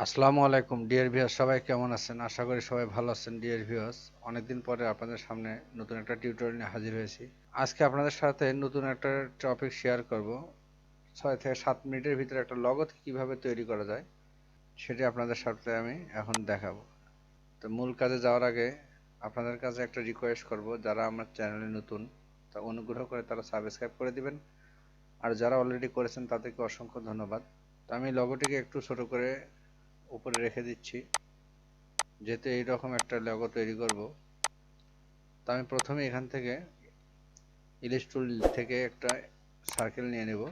আসসালামু আলাইকুম dear viewers, সবাই কেমন আছেন? আশা করি সবাই ভালো আছেন। ডিয়ার ভিউয়ার্স, অনেকদিন পরে আপনাদের সামনে নতুন একটা টিউটোরিয়াল নিয়ে হাজির হয়েছি। আজকে আপনাদের সাথে নতুন একটা টপিক শেয়ার করব। 6 থেকে 7 মিনিটের ভিতরে একটা লগো কিভাবে তৈরি করা যায় সেটি আপনাদের সাথে আমি এখন দেখাবো। তো মূল কাজে যাওয়ার আগে আপনাদের কাছে একটা রিকোয়েস্ট করব, যারা আমার চ্যানেলে নতুন তা অনুগ্রহ করে তারা সাবস্ক্রাইব করে দিবেন, আর যারা অলরেডি করেছেন তাদেরকে অসংখ্য ধন্যবাদ। তো আমি লগোটিকে একটু ছোট করে উপরে রেখে দিচ্ছি, যেহেতু এইরকম একটা লোগো তৈরি করব। তো আমি প্রথমে এখান থেকে ইলিশ টুল থেকে একটা সার্কেল নিয়ে নেব।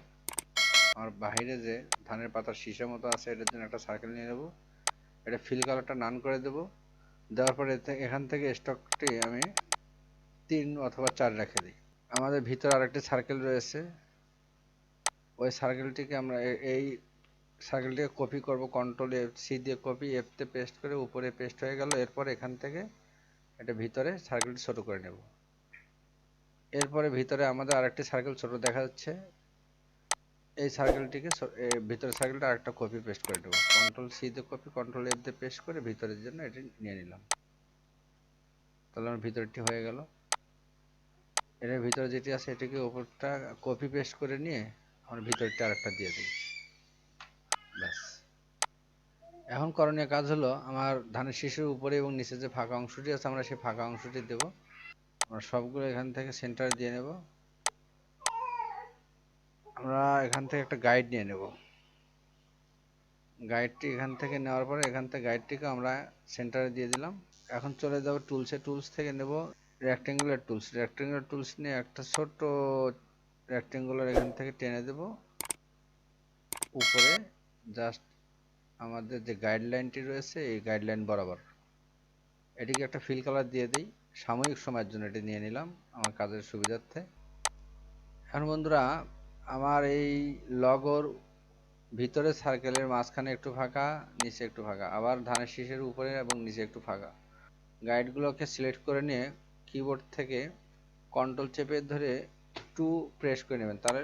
আর বাইরে যে ধানের পাতার শীষের মতো আছে এটার জন্য একটা সার্কেল নিয়ে নেব। এটা ফিল কালারটা নান করে দেব। দেওয়ার পরে এখান থেকে স্টকটি আমি 3 অথবা 4 রেখে দিই। আমাদের ভিতরে আরেকটি সার্কেল রয়েছে, ওই সার্কেলটিকে আমরা এই সার্কেলটিকে কপি করব। কন্ট্রোল এফ সি দিয়ে কপি, এফতে পেস্ট করে উপরে পেস্ট হয়ে গেল। এরপর এখান থেকে এটা ভিতরে সার্কেলটি ছোট করে নেব। এরপরে ভিতরে আমাদের আরেকটি সার্কেল ছোট দেখা যাচ্ছে, এই সার্কেলটিকে ভিতরের সার্কেলটা আরেকটা কপি পেস্ট করে দেবো। কন্ট্রোল সি দিয়ে কপি, কন্ট্রোল এফ দিয়ে পেস্ট করে ভিতরের জন্য এটি নিয়ে নিলাম। তাহলে আমার ভিতরটি হয়ে গেল। এর ভিতরে যেটি আছে এটিকে উপরটা কপি পেস্ট করে নিয়ে আমার ভিতরটা আরেকটা দিয়ে দিই। ব্যাস। এখন করণীয় কাজ হলো, আমার ধানের শীষের উপরে এবং নিচে যে ফাঁকা অংশটি আছে আমরা সেই ফাঁকা অংশটি দেব। আমরা সবগুলো এখান থেকে সেন্টার দিয়ে নেব। আমরা এখান থেকে একটা গাইড নিয়ে নেব। গাইডটি এখান থেকে নেওয়ার পরে এখান থেকে গাইডটিকে আমরা সেন্টারে দিয়ে দিলাম। এখন চলে যাব টুলসে। টুলস থেকে নেব রেক্টেঙ্গুলার টুলস। রেক্টেঙ্গুলার টুলস নিয়ে একটা ছোট রেক্টেঙ্গুলার এখান থেকে টেনে দেব উপরে, জাস্ট আমাদের যে গাইডলাইনটি রয়েছে এই গাইডলাইন বরাবর। এটিকে একটা ফিল কালার দিয়ে দিই। সাময়িক সময়ের জন্য এটি নিয়ে নিলাম আমার কাজের সুবিধার্থে। এখন বন্ধুরা, আমার এই লগোর ভিতরে সার্কেলের মাঝখানে একটু ফাঁকা, নিচে একটু ফাঁকা, আবার ধানের শীষের উপরে এবং নিচে একটু ফাঁকা। গাইডগুলোকে সিলেক্ট করে নিয়ে কিবোর্ড থেকে কন্ট্রোল চেপে ধরে 2 প্রেস করে নেবেন, তাহলে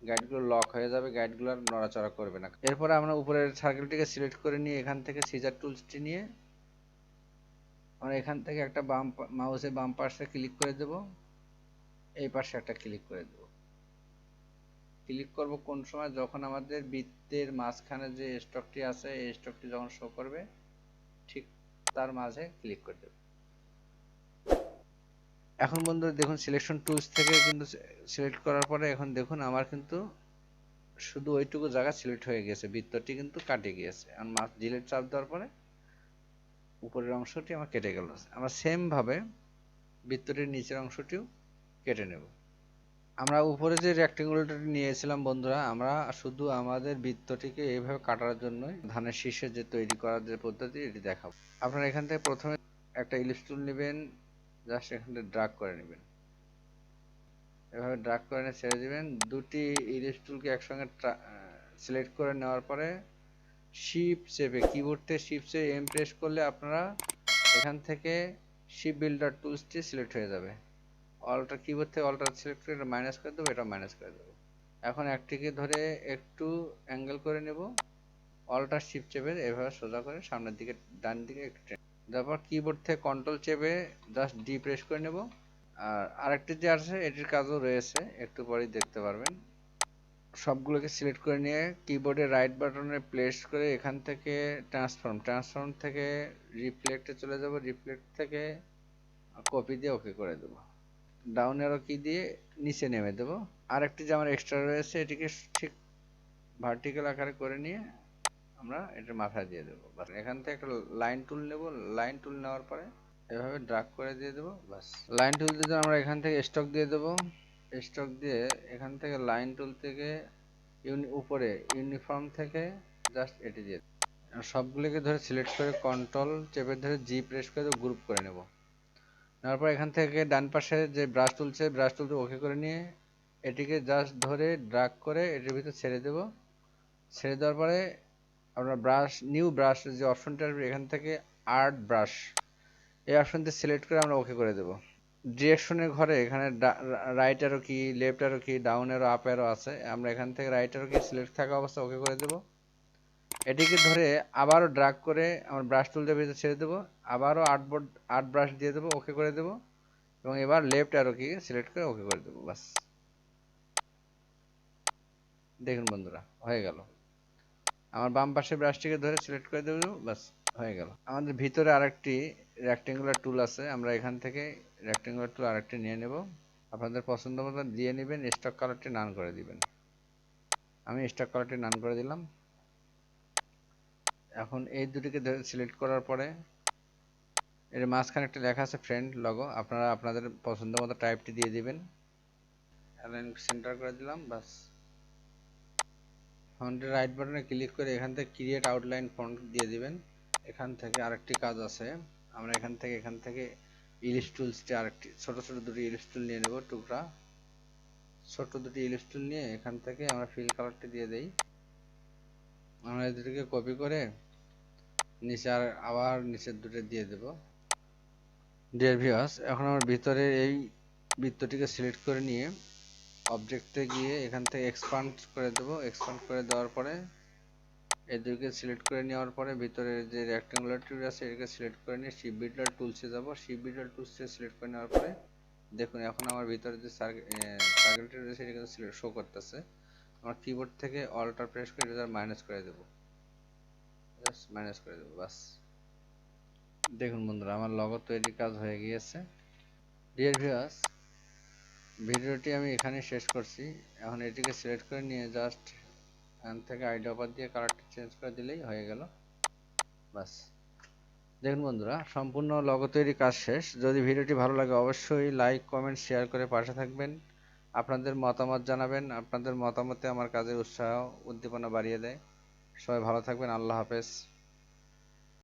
গাইডগুলো লক হয়ে যাবে, গাইডগুলো আর নড়াচড়া করবে না। এরপরে আমরা উপরের সার্কেলটিকে সিলেক্ট করে নিয়ে এখান থেকে সিজার টুলসটি নিয়ে আমরা এখান থেকে একটা মাউসে বাম পাশে ক্লিক করে দেব, এই পাশে একটা ক্লিক করে দেব। ক্লিক করব কোন সময়? যখন আমাদের বৃত্তের মাঝখানে যে স্টকটি আছে এই স্টকটি যখন শো করবে ঠিক তার মাঝে ক্লিক করে দেব। এখন বন্ধুরা দেখুন, সিলেকশন টুলস থেকে কিন্তু সিলেক্ট করার পরে এখন দেখুন আমার কিন্তু শুধু ওইটুকু জায়গা সিলেক্ট হয়ে গেছে, বৃত্তটি কিন্তু কাটে গিয়েছে। আর ডিলিট চাপ দেওয়ার পরে উপরের অংশটি আমার কেটে গেল। আমরা সেম ভাবে বৃত্তটির নিচের অংশটিও কেটে নেব। আমরা উপরে যে রেক্টেঙ্গুলারটি নিয়েছিলাম বন্ধুরা, আমরা শুধু আমাদের বৃত্তটিকে এইভাবে কাটার জন্যই ধানের শীষে যে তৈরি করার যে পদ্ধতি এটি দেখাবো। আপনারা এখান থেকে প্রথমে একটা ইলিপস টুল নেবেন, জাস্ট এখান থেকে ড্রাগ করে নেবেন। এভাবে ড্রাগ করে নিয়ে ছেড়ে দিবেন। দুটি ইলিপস টুলকে একসঙ্গে সিলেক্ট করে নেওয়ার পরে শিফট চেপে, কিবোর্ড থেকে শিফট চেপে এম প্রেস করলে আপনারা এখান থেকে শিপ বিল্ডার টুলসটি সিলেক্ট হয়ে যাবে। অল্টার কিবোর্ড থেকে অল্টার সিলেক্ট করে এটা মাইনাস করে দেবো, এটা মাইনাস করে দেবো। এখন একটিকে ধরে একটু অ্যাঙ্গেল করে নেব, অল্টার শিফট চেপে এভাবে সোজা করে সামনের দিকে ডান দিকে একটু টেনে, তারপর কিবোর্ড থেকে কন্ট্রোল চেপে জাস্ট ডি প্রেস করে নেব। আর আরেকটি যে আছে এটির কাজও রয়েছে, একটু পরেই দেখতে পারবেন। সবগুলোকে সিলেক্ট করে নিয়ে কিবোর্ডে রাইট বাটনে প্লেস করে এখান থেকে ট্রান্সফর্ম থেকে রিফ্লেক্টে চলে যাব, রিফ্লেক্ট থেকে কপি দিয়ে ওকে করে দেবো। ডাউন অ্যারো কি দিয়ে নিচে নেমে দেবো। আরেকটি যে আমার এক্সট্রা রয়েছে এটিকে ঠিক ভার্টিক্যাল আকারে করে নিয়ে আমরা এটা মাথায় দিয়ে দেবো। বাস, এখান থেকে একটা লাইন টুল নেব। লাইন টুল নেওয়ার পরে এভাবে ড্রাগ করে দিয়ে দেবো। বাস, লাইন টুল দিয়ে আমরা এখান থেকে স্টক দিয়ে দেবো। স্টক দিয়ে এখান থেকে লাইন টুল থেকে উপরে ইউনিফর্ম থেকে জাস্ট এটি দিয়ে সবগুলোকে ধরে সিলেক্ট করে কন্ট্রোল চেপে ধরে জি প্রেস করে গ্রুপ করে নেব। তারপর এখান থেকে ডান পাশে যে ব্রাশ টুলছে ব্রাশ টুলটা ওকে করে নিয়ে এটিকে জাস্ট ধরে ড্রাগ করে এটির ভিতরে ছেড়ে দেব। ছেড়ে দেওয়ার পরে আমরা ব্রাশ নিউ ব্রাশ যে অপশনটা আসবে এখান থেকে আর্ট ব্রাশ এই অপশনটি সিলেক্ট করে আমরা ওকে করে দেব। ডিরেকশনের ঘরে এখানে রাইট অ্যারো কি, লেফট অ্যারো কি, ডাউন অ্যারো, আপ অ্যারো আছে। আমরা এখান থেকে রাইট অ্যারো কি সিলেক্ট থাকা অবস্থা ওকে করে দেব। এটিকে ধরে আবারও ড্রাগ করে আমার ব্রাশ টুল দিয়ে ভিতরে ছেড়ে দেবো, আবারও 8 ব্রাশ দিয়ে দেবো, ওকে করে দেবো, এবং এবার লেফট অ্যারো কি সিলেক্ট করে ওকে করে দেবো। বাস, দেখুন বন্ধুরা হয়ে গেল। আমার বাম পাশে ব্রাশটিকে ধরে সিলেক্ট করে দেবো, বাস হয়ে গেল। আমাদের ভিতরে আরেকটি রেক্টেঙ্গুলার টুল আছে, আমরা এখান থেকে রেক্টেঙ্গুলার টুল আরেকটি নিয়ে নেব। আপনাদের পছন্দ মতো দিয়ে নেবেন, স্টক কালারটি নান করে দিবেন। আমি স্টক কালারটি নান করে দিলাম। এখন এই দুটিকে সিলেক্ট করার পরে এর মাঝখানে একটা লেখা আছে ফ্রেন্ড লগো, আপনারা আপনাদের পছন্দ মতো টাইপটি দিয়ে দিবেন। অ্যালাইন সেন্টার করে দিলাম, বাস। ফন্টের রাইট বাটনে ক্লিক করে এখান থেকে ক্রিয়েট আউটলাইন ফন্ট দিয়ে দিবেন। এখান থেকে আরেকটি কাজ আছে, আমরা এখান থেকে ইলিশ টুলসটি আরেকটি ছোট দুটি ইলিশ টুল নিয়ে নেব, টুকরা ছোট দুটি ইলিশ টুল নিয়ে এখান থেকে আমরা ফিল কালারটি দিয়ে দেই। আমরা এই দুটিকে কপি করে নিচে আবার নিচের দুটো দিয়ে দেব। ডিয়ার ভিউয়ার্স, এখন আমার ভিতরে এই বৃত্তটিকে সিলেক্ট করে নিয়ে অবজেক্টে গিয়ে এখান থেকে এক্সপান্ড করে দেব। এক্সপান্ড করে দেওয়ার পরে এই দুটোকে সিলেক্ট করে নেওয়ার পরে ভিতরে যে রেক্টেঙ্গুলার টুল আছে এটাকে সিলেক্ট করে নিয়ে শিপ বিল্ডার টুলসে যাব। শিপ বিল্ডার টুলসে সিলেক্ট করে নেওয়ার পরে দেখুন এখন আমার ভিতরে যে সার্কেলটি রয়েছে এটা কিন্তু শো করতেছে। আমার কিবোর্ড থেকে অল্টার প্রেস করে এটা মাইনাস করে দেব, জাস্ট মাইনাস করে দেব, বাস। দেখুন বন্ধুরা আমার লগো তৈরির কাজ হয়ে গিয়েছে। ডিয়ার ভিউয়ার্স, ভিডিওটি আমি এখানে শেষ করছি। এখন এটিকে সিলেক্ট করে নিয়ে জাস্ট এখান থেকে আইড্রপার দিয়ে কালারটি চেঞ্জ করে দিলেই হয়ে গেল, বাস। দেখুন বন্ধুরা সম্পূর্ণ লগো তৈরি কাজ শেষ। যদি ভিডিওটি ভালো লাগে অবশ্যই লাইক কমেন্ট শেয়ার করে পাশে থাকবেন, আপনাদের মতামত জানাবেন। আপনাদের মতামতে আমার কাজের উৎসাহ উদ্দীপনা বাড়িয়ে দেয়। সবাই ভালো থাকবেন, আল্লাহ হাফেজ।